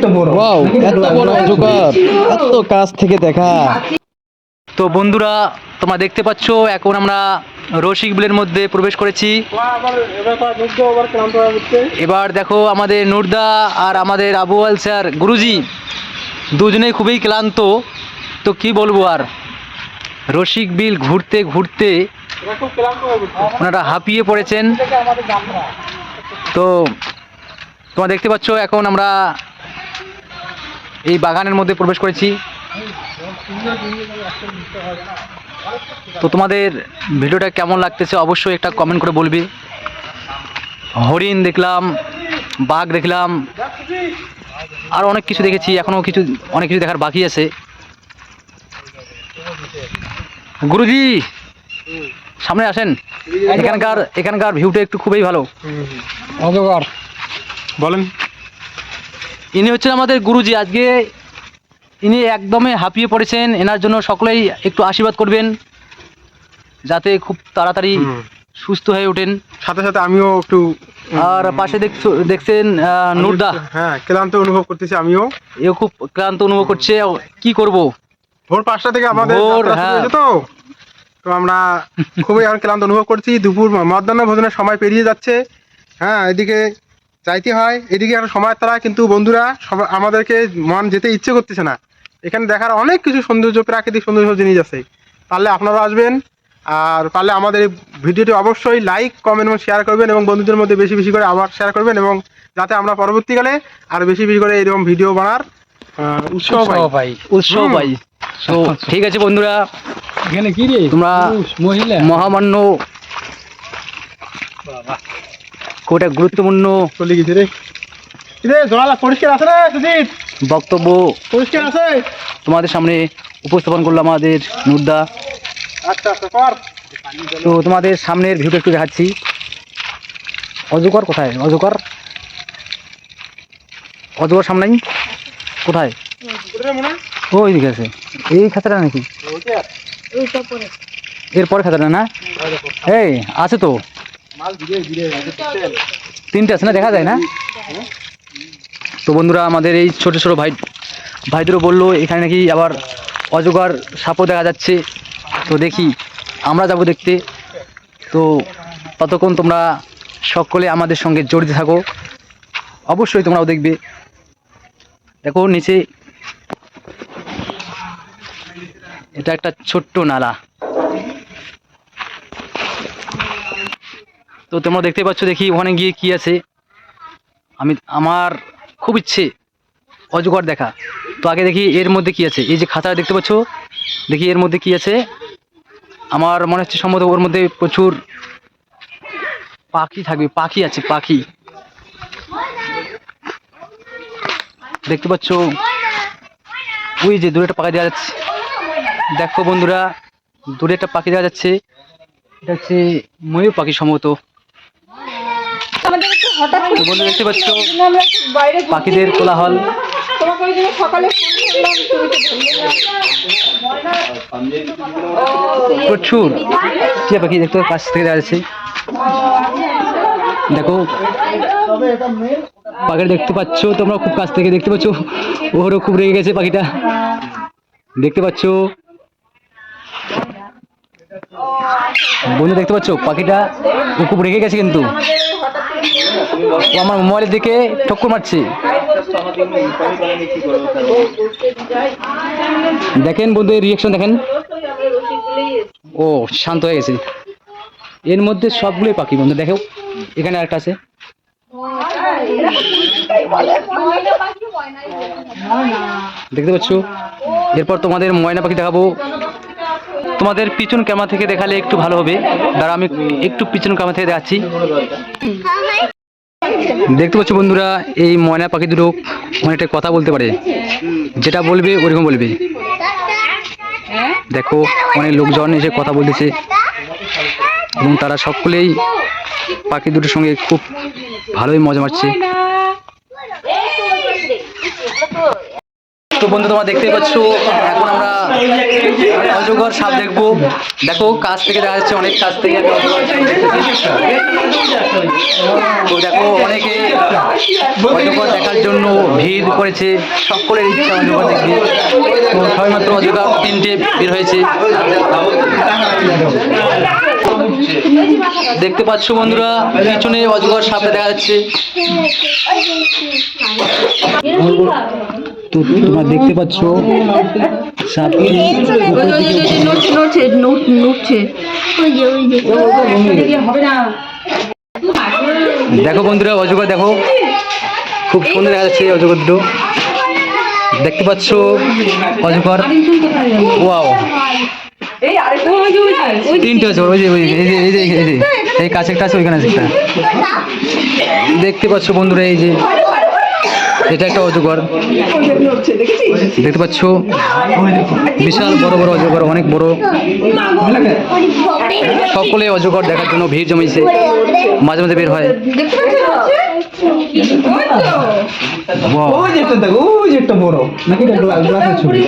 Wow, এত বড় অজগর, এত কাছ থেকে দেখা। তো বন্ধুরা, তোমরা দেখতে পাচ্ছ এখন আমরা রসিক বিলের মধ্যে প্রবেশ করেছি। এবার দেখো আমাদের নুরদা আর আমাদের আবুয়াল স্যার গুরুজি দুজনেই খুবই ক্লান্ত। তো কি বলবো আর, রসিক বিল ঘুরতে ঘুরতে ওনারা হাঁপিয়ে পড়েছেন। তো তোমরা দেখতে পাচ্ছ এখন আমরা এই বাগানের মধ্যে প্রবেশ করেছি। তো তোমাদের ভিডিওটা কেমন লাগতেছে অবশ্যই একটা কমেন্ট করে বলবে। হরিণ দেখলাম, বাঘ দেখলাম, আর অনেক কিছু দেখেছি, এখনও অনেক কিছু দেখার বাকি আছে। গুরুজি সামনে আসেন, এখানকার ভিউটা একটু খুবই ভালো। অজগর বলেন, ইনি হচ্ছেন আমাদের গুরুজি। আজকে ইনি একদমই হাঁপিয়ে পড়েছেন, এনার জন্য সকলেই একটু আশীর্বাদ করবেন যাতে খুব তাড়াতাড়ি সুস্থ হয়ে ওঠেন। সাথে সাথে আমিও একটু আর পাশে দেখছেন নুরদা, হ্যাঁ ক্লান্ত অনুভব করতেছি। আমিও এও খুব ক্লান্ত অনুভব করছে। কি করব, ভোর 5টা থেকে আমাদের হ্যাঁ। তো আমরা খুবই এখন ক্লান্ত অনুভব করছি। দুপুর মধ্যাহ্ন ভোজনের সময় পেরিয়ে যাচ্ছে। হ্যাঁ, এদিকে যাইতে হয়, এদিকে একটা সময়ের তারা, কিন্তু বন্ধুরা আমাদেরকে মন যেতে ইচ্ছে করতেছে না। এখানে দেখার অনেক কিছু সৌন্দর্য, প্রাকৃতিক সৌন্দর্য জিনিস আছে। পারলে আপনারা আসবেন, আর পারলে আমাদের এই ভিডিওটি অবশ্যই লাইক, কমেন্ট এবং শেয়ার করবেন, এবং বন্ধুদের মধ্যে বেশি বেশি করে আবার শেয়ার করবেন, এবং যাতে আমরা পরবর্তীকালে আর বেশি বেশি করে এরকম ভিডিও বানার উৎসাহ পাই। তো ঠিক আছে বন্ধুরা, এখানে কি রে তোমরা মহিলা মহামান্য কোটা গুরুত্বপূর্ণ চলে গেছে রে। জল পরিষ্কার আছে রে সুজিত? বক্তব্য পরিষ্কার আছে তোমাদের সামনে উপস্থাপন করলাম আমাদের নুরদা। আচ্ছা আচ্ছা কর। তো তোমাদের সামনের ভিউটা একটু দেখাচ্ছি। অজগর কোথায়? অজগর সামনেই কোথায়? ওই দিকে আছে। এই খাতাটা নাকি? এরপরে খাতাটা না? এই আছে তো, 3টে আছে না, দেখা যায় না? তো বন্ধুরা, আমাদের এই ছোট ছোট ভাইদেরও বললো এখানে নাকি আবার অজগর সাপও দেখা যাচ্ছে। তো দেখি, আমরা যাব দেখতে। তো ততক্ষণ তোমরা সকলে আমাদের সঙ্গে জড়িত থাকো, অবশ্যই তোমরাও দেখবে। দেখো নিচে এটা একটা ছোট্ট নালা। তো তোমরা দেখতে পাচ্ছ, দেখি ওখানে গিয়ে কি আছে। আমার খুব ইচ্ছে অজগর দেখা। তো আগে দেখি এর মধ্যে কি আছে। এই যে খাতাটা দেখতে পাচ্ছ, দেখি এর মধ্যে কি আছে। আমার মনে হচ্ছে সম্ভবত ওর মধ্যে প্রচুর পাখি থাকবে। পাখি আছে, পাখি দেখতে পাচ্ছ। ওই যে দূরে একটা পাখি দেখা যাচ্ছে। দেখো বন্ধুরা, দূরে একটা পাখি দেখা যাচ্ছে। এটা হচ্ছে ময়ূর পাখি সম্ভবত। বন্ধু দেখতে পাচ্ছ পাখিদের কোলাহল। প্রচুর টিয়া পাখি দেখতে কাছ থেকে দেখা যাচ্ছে। দেখো পাখিটা দেখতে পাচ্ছ তোমরা, খুব কাছ থেকে দেখতে পাচ্ছ। ওরও খুব রেগে গেছে পাখিটা, দেখতে পাচ্ছ বন্ধু, দেখতে পাচ্ছ পাখিটা ও খুব রেগে গেছে, কিন্তু ও আমার মোবাইলের দিকে ঠক্কর মারছে। দেখেন বন্ধু, রিয়াকশন দেখেন। ও শান্ত হয়ে গেছে। এর মধ্যে সবগুলোই পাখি বন্ধু। দেখো এখানে আরেকটা আছে। দেখতে পাচ্ছ। এরপর তোমাদের ময়না পাখি দেখাবো। তোমাদের পিছন ক্যামেরা থেকে দেখালে একটু ভালো হবে। দাঁড়া, আমি একটু পিছন ক্যামেরা থেকে দেখাচ্ছি। দেখতে পাচ্ছ বন্ধুরা, এই ময়না পাখি দুটো অনেকটা কথা বলতে পারে, যেটা বলবে ওরকম বলবে। দেখো অনেক লোকজন এসে কথা বলতেছে, এবং তারা সকলেই পাখি দুটোর সঙ্গে খুব ভালোই মজা মারছে। তো বন্ধু তোমরা দেখতেই পাচ্ছ এখন আমরা অজগর সাপ দেখবো। দেখো কাছ থেকে দেখা যাচ্ছে, অনেক কাছ থেকে আমি অজগর সাপ দেখতেছি। তো দেখো অনেকে অজগর দেখার জন্য ভিড় করেছে, সকলের ইচ্ছা অজগর দেখবে। তো সবাই মাত্র অজগর 3টে বের হয়েছে। দেখতে পাচ্ছ বন্ধুরা পিছনে অজগর সাপটা দেখা যাচ্ছে। তো তোমরা দেখতে পাচ্ছ সাপটি উপর দিকে নড়ছে। দেখো বন্ধুরা অজগর দেখো, খুব সুন্দর দেখা যাচ্ছে অজগর দুটো। দেখতে পাচ্ছ অজগর, ওয়াও 3টে আছে। ওই যে এই কাছে একটা আছে, ওইখানে আছে একটা। দেখতে পাচ্ছ বন্ধুরা এই যে এটা একটা অজগর দেখতে পাচ্ছ, বিশাল বড় বড় অজগর, অনেক বড়। সকলে অজগর দেখার জন্য ভিড় জমেছে, মাঝে মাঝে বের হয়। ওই যে একটা বড় নাকি ছবি